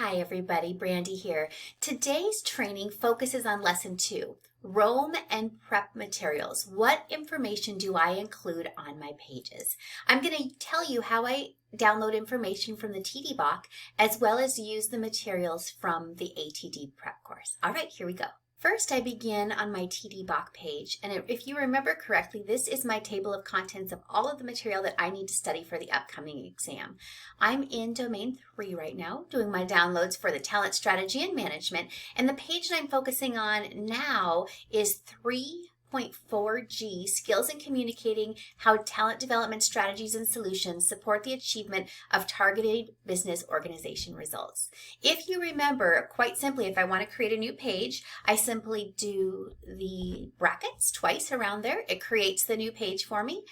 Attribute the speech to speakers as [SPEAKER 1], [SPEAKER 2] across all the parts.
[SPEAKER 1] Hi everybody, Brandy here. Today's training focuses on lesson 2, Rome and prep materials. What information do I include on my pages? I'm going to tell you how I download information from the TD Book as well as use the materials from the ATD prep course. All right, here we go. First, I begin on my TD Book page, and if you remember correctly, this is my table of contents of all of the material that I need to study for the upcoming exam. I'm in Domain 3 right now, doing my downloads for the Talent Strategy and Management, and the page that I'm focusing on now is 3.4G, Skills in Communicating How Talent Development Strategies and Solutions Support the Achievement of Targeted Business Organization Results. If you remember, quite simply, if I want to create a new page, I simply do the brackets twice around there. It creates the new page for me.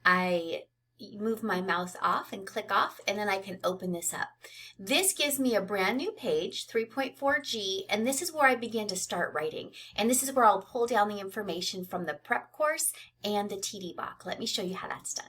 [SPEAKER 1] I move my mouse off and click off, and then I can open this up. This gives me a brand new page, 3.4G, and this is where I begin to start writing. And this is where I'll pull down the information from the prep course and the TD Book. Let me show you how that's done.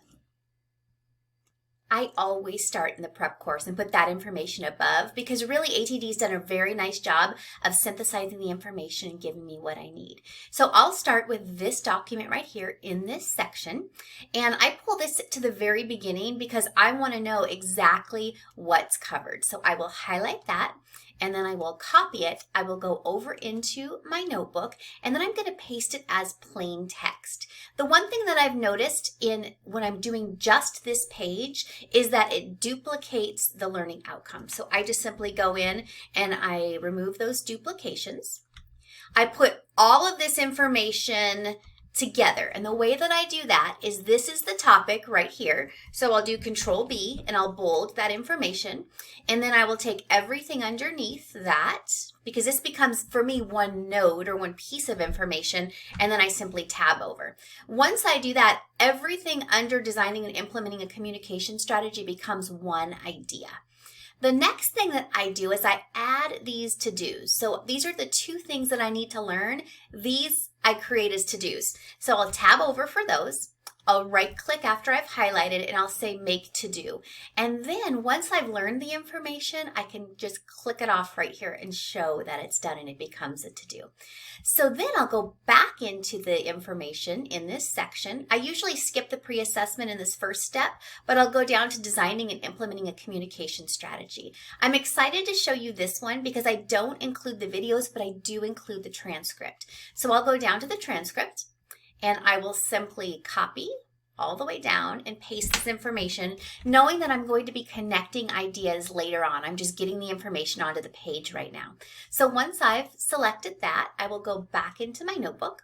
[SPEAKER 1] I always start in the prep course and put that information above because really ATD's done a very nice job of synthesizing the information and giving me what I need. So I'll start with this document right here in this section, and I pull this to the very beginning because I want to know exactly what's covered. So I will highlight that, and then I will copy it. I will go over into my notebook, and then I'm going to paste it as plain text. The one thing that I've noticed when I'm doing just this page is that it duplicates the learning outcome. So I just simply go in and I remove those duplications. I put all of this information together, and the way that I do that is this is the topic right here. So I'll do Control B and I'll bold that information, and then I will take everything underneath that because this becomes for me one node or one piece of information, and then I simply tab over. Once I do that, everything under designing and implementing a communication strategy becomes one idea. The next thing that I do is I add these to-dos. So these are the two things that I need to learn. These I create as to-dos. So I'll tab over for those. I'll right click after I've highlighted and I'll say make to do. And then once I've learned the information, I can just click it off right here and show that it's done and it becomes a to do. So then I'll go back into the information in this section. I usually skip the pre-assessment in this first step, but I'll go down to designing and implementing a communication strategy. I'm excited to show you this one because I don't include the videos, but I do include the transcript. So I'll go down to the transcript, and I will simply copy all the way down and paste this information, knowing that I'm going to be connecting ideas later on. I'm just getting the information onto the page right now. So once I've selected that, I will go back into my notebook,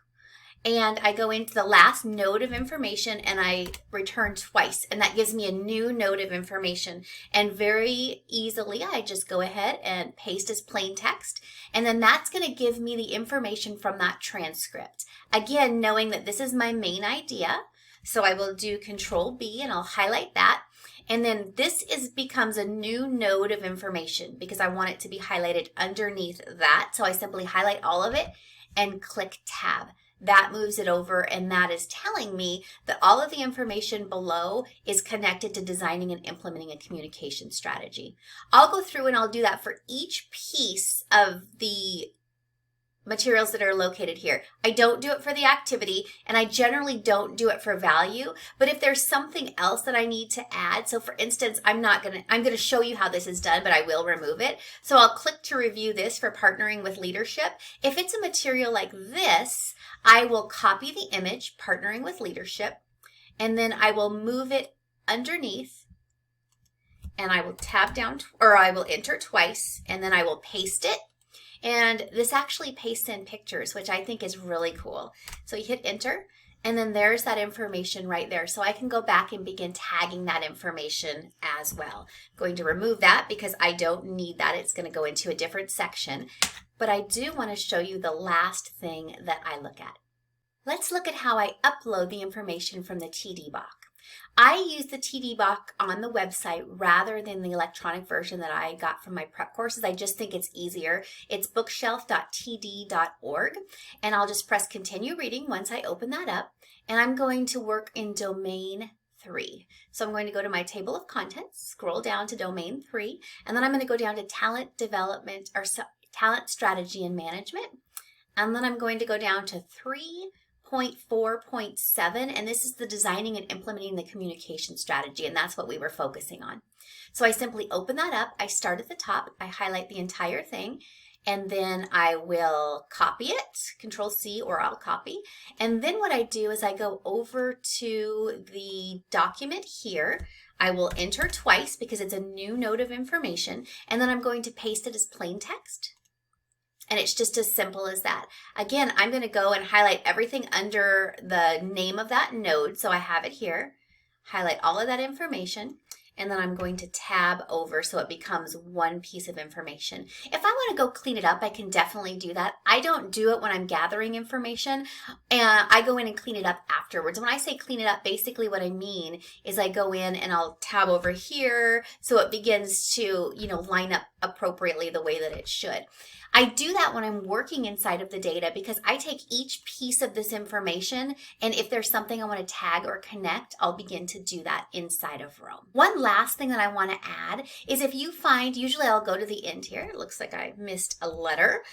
[SPEAKER 1] and I go into the last node of information and I return twice, and that gives me a new node of information. And very easily, I just go ahead and paste as plain text, and then that's going to give me the information from that transcript. Again, knowing that this is my main idea, so I will do Control B and I'll highlight that. And then this becomes a new node of information because I want it to be highlighted underneath that. So I simply highlight all of it and click Tab. That moves it over, and that is telling me that all of the information below is connected to designing and implementing a communication strategy. I'll go through and I'll do that for each piece of the materials that are located here. I don't do it for the activity, and I generally don't do it for value, but if there's something else that I need to add, so for instance, I'm going to show you how this is done, but I will remove it. So I'll click to review this for partnering with leadership. If it's a material like this, I will copy the image, partnering with leadership, and then I will move it underneath, and I will tab down, or I will enter twice, and then I will paste it. And this actually pastes in pictures, which I think is really cool. So you hit enter, and then there's that information right there. So I can go back and begin tagging that information as well. I'm going to remove that because I don't need that. It's going to go into a different section. But I do want to show you the last thing that I look at. Let's look at how I upload the information from the TD Book. I use the TD Book on the website rather than the electronic version that I got from my prep courses. I just think it's easier. It's bookshelf.td.org, and I'll just press continue reading once I open that up, and I'm going to work in domain 3. So I'm going to go to my table of contents, scroll down to domain 3, and then I'm going to go down to talent development or talent strategy and management. And then I'm going to go down to 3.4.7, and this is the designing and implementing the communication strategy, and that's what we were focusing on. So I simply open that up, I start at the top, I highlight the entire thing, and then I will copy it, Control C, or I'll copy. And then what I do is I go over to the document here. I will enter twice because it's a new node of information, and then I'm going to paste it as plain text. And it's just as simple as that. Again, I'm going to go and highlight everything under the name of that node. So I have it here, highlight all of that information, and then I'm going to tab over so it becomes one piece of information. If I want to go clean it up, I can definitely do that. I don't do it when I'm gathering information, and I go in and clean it up afterwards. When I say clean it up, basically what I mean is I go in and I'll tab over here so it begins to, line up appropriately the way that it should. I do that when I'm working inside of the data because I take each piece of this information, and if there's something I want to tag or connect, I'll begin to do that inside of Rome. One last thing that I want to add is if you find, usually I'll go to the end here. It looks like I missed a letter.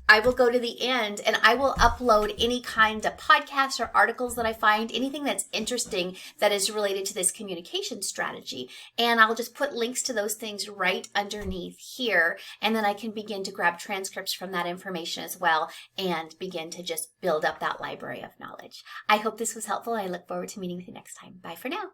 [SPEAKER 1] I will go to the end and I will upload any kind of podcasts or articles that I find, anything that's interesting that is related to this communication strategy. And I'll just put links to those things right underneath here. And then I can begin to grab transcripts from that information as well and begin to just build up that library of knowledge. I hope this was helpful. I look forward to meeting with you next time. Bye for now.